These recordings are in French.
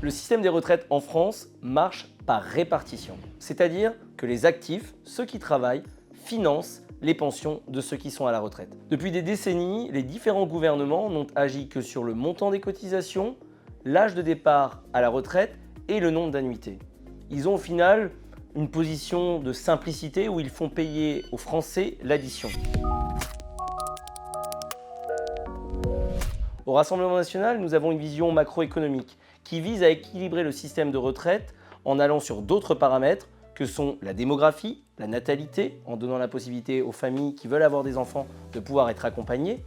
Le système des retraites en France marche par répartition. C'est-à-dire que les actifs, ceux qui travaillent, financent les pensions de ceux qui sont à la retraite. Depuis des décennies, les différents gouvernements n'ont agi que sur le montant des cotisations, l'âge de départ à la retraite et le nombre d'annuités. Ils ont au final une position de simplicité où ils font payer aux Français l'addition. Au Rassemblement national, nous avons une vision macroéconomique qui vise à équilibrer le système de retraite en allant sur d'autres paramètres que sont la démographie, la natalité, en donnant la possibilité aux familles qui veulent avoir des enfants de pouvoir être accompagnées,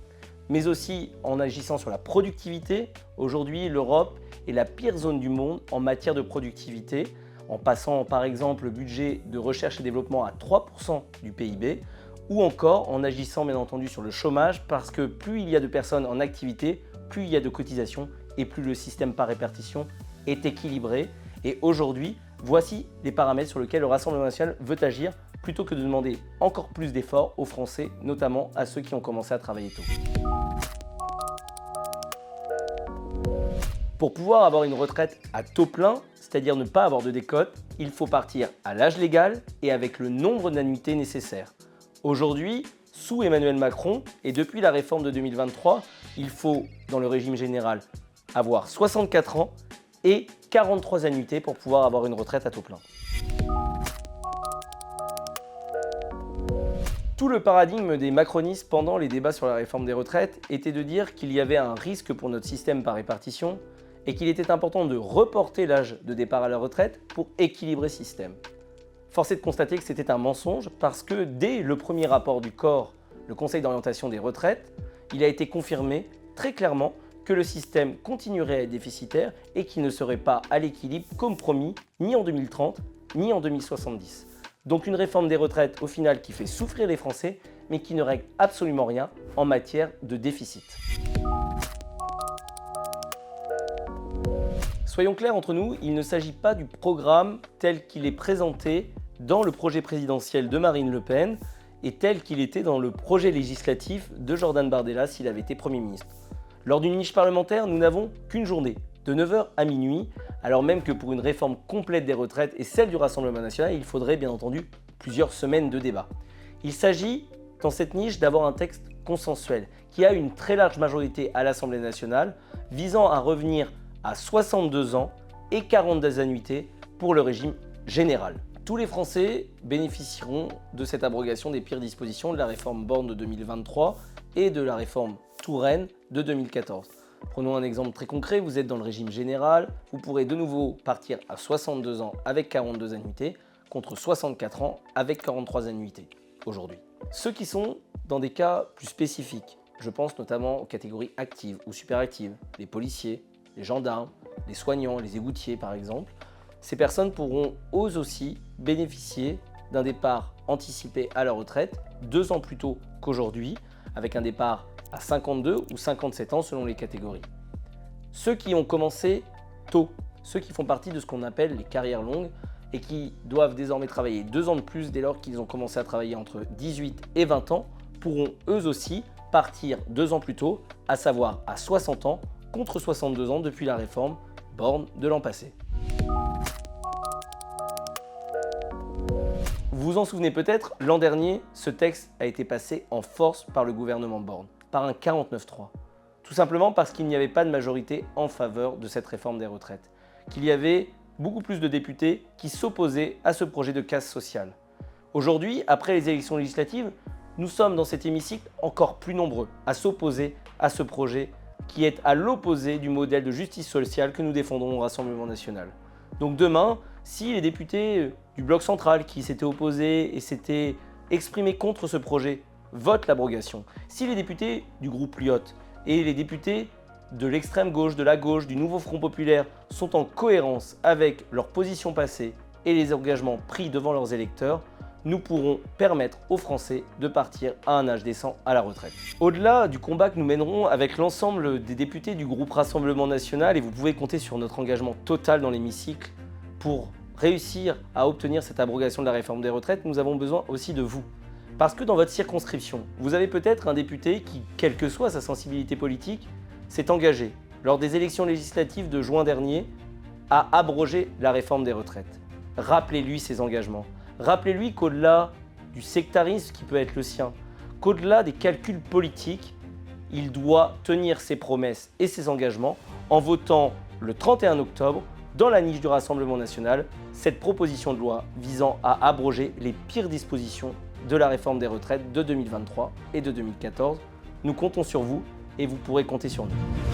mais aussi en agissant sur la productivité. Aujourd'hui, l'Europe est la pire zone du monde en matière de productivité, en passant par exemple le budget de recherche et développement à 3% du PIB, ou encore en agissant bien entendu sur le chômage, parce que plus il y a de personnes en activité, plus il y a de cotisations et plus le système par répartition est équilibré. Et aujourd'hui, voici les paramètres sur lesquels le Rassemblement national veut agir, plutôt que de demander encore plus d'efforts aux Français, notamment à ceux qui ont commencé à travailler tôt. Pour pouvoir avoir une retraite à taux plein, c'est-à-dire ne pas avoir de décote, il faut partir à l'âge légal et avec le nombre d'annuités nécessaires. Aujourd'hui, sous Emmanuel Macron et depuis la réforme de 2023, il faut, dans le régime général, avoir 64 ans et 43 annuités pour pouvoir avoir une retraite à taux plein. Tout le paradigme des macronistes pendant les débats sur la réforme des retraites était de dire qu'il y avait un risque pour notre système par répartition et qu'il était important de reporter l'âge de départ à la retraite pour équilibrer le système. Force est de constater que c'était un mensonge parce que dès le premier rapport du COR, le Conseil d'orientation des retraites, il a été confirmé très clairement que le système continuerait à être déficitaire et qu'il ne serait pas à l'équilibre comme promis, ni en 2030, ni en 2070. Donc une réforme des retraites au final qui fait souffrir les Français, mais qui ne règle absolument rien en matière de déficit. Soyons clairs entre nous, il ne s'agit pas du programme tel qu'il est présenté dans le projet présidentiel de Marine Le Pen et tel qu'il était dans le projet législatif de Jordan Bardella s'il avait été Premier ministre. Lors d'une niche parlementaire, nous n'avons qu'une journée, de 9h à minuit, alors même que pour une réforme complète des retraites et celle du Rassemblement national, il faudrait bien entendu plusieurs semaines de débat. Il s'agit, dans cette niche, d'avoir un texte consensuel qui a une très large majorité à l'Assemblée nationale, visant à revenir à 62 ans et 42 annuités pour le régime général. Tous les Français bénéficieront de cette abrogation des pires dispositions de la réforme Borne de 2023 et de la réforme Touraine de 2014. Prenons un exemple très concret, vous êtes dans le régime général, vous pourrez de nouveau partir à 62 ans avec 42 annuités contre 64 ans avec 43 annuités aujourd'hui. Ceux qui sont dans des cas plus spécifiques, je pense notamment aux catégories actives ou superactives, les policiers, les gendarmes, les soignants, les égoutiers par exemple, ces personnes pourront eux aussi bénéficier d'un départ anticipé à la retraite 2 ans plus tôt qu'aujourd'hui, avec un départ à 52 ou 57 ans selon les catégories. Ceux qui ont commencé tôt, ceux qui font partie de ce qu'on appelle les carrières longues et qui doivent désormais travailler 2 ans de plus dès lors qu'ils ont commencé à travailler entre 18 et 20 ans, pourront eux aussi partir 2 ans plus tôt, à savoir à 60 ans contre 62 ans depuis la réforme Borne de l'an passé. Vous vous en souvenez peut-être, l'an dernier, ce texte a été passé en force par le gouvernement Borne, par un 49.3. Tout simplement parce qu'il n'y avait pas de majorité en faveur de cette réforme des retraites, qu'il y avait beaucoup plus de députés qui s'opposaient à ce projet de casse sociale. Aujourd'hui, après les élections législatives, nous sommes dans cet hémicycle encore plus nombreux à s'opposer à ce projet qui est à l'opposé du modèle de justice sociale que nous défendons au Rassemblement national. Donc demain, si les députés du bloc central qui s'étaient opposés et s'étaient exprimés contre ce projet votent l'abrogation, si les députés du groupe Lyotte et les députés de l'extrême gauche, de la gauche, du nouveau Front populaire sont en cohérence avec leurs positions passées et les engagements pris devant leurs électeurs, nous pourrons permettre aux Français de partir à un âge décent à la retraite. Au-delà du combat que nous mènerons avec l'ensemble des députés du groupe Rassemblement national, et vous pouvez compter sur notre engagement total dans l'hémicycle pour réussir à obtenir cette abrogation de la réforme des retraites, nous avons besoin aussi de vous. Parce que dans votre circonscription, vous avez peut-être un député qui, quelle que soit sa sensibilité politique, s'est engagé lors des élections législatives de juin dernier à abroger la réforme des retraites. Rappelez-lui ses engagements. Rappelez-lui qu'au-delà du sectarisme qui peut être le sien, qu'au-delà des calculs politiques, il doit tenir ses promesses et ses engagements en votant le 31 octobre, dans la niche du Rassemblement national, cette proposition de loi visant à abroger les pires dispositions de la réforme des retraites de 2023 et de 2014. Nous comptons sur vous et vous pourrez compter sur nous.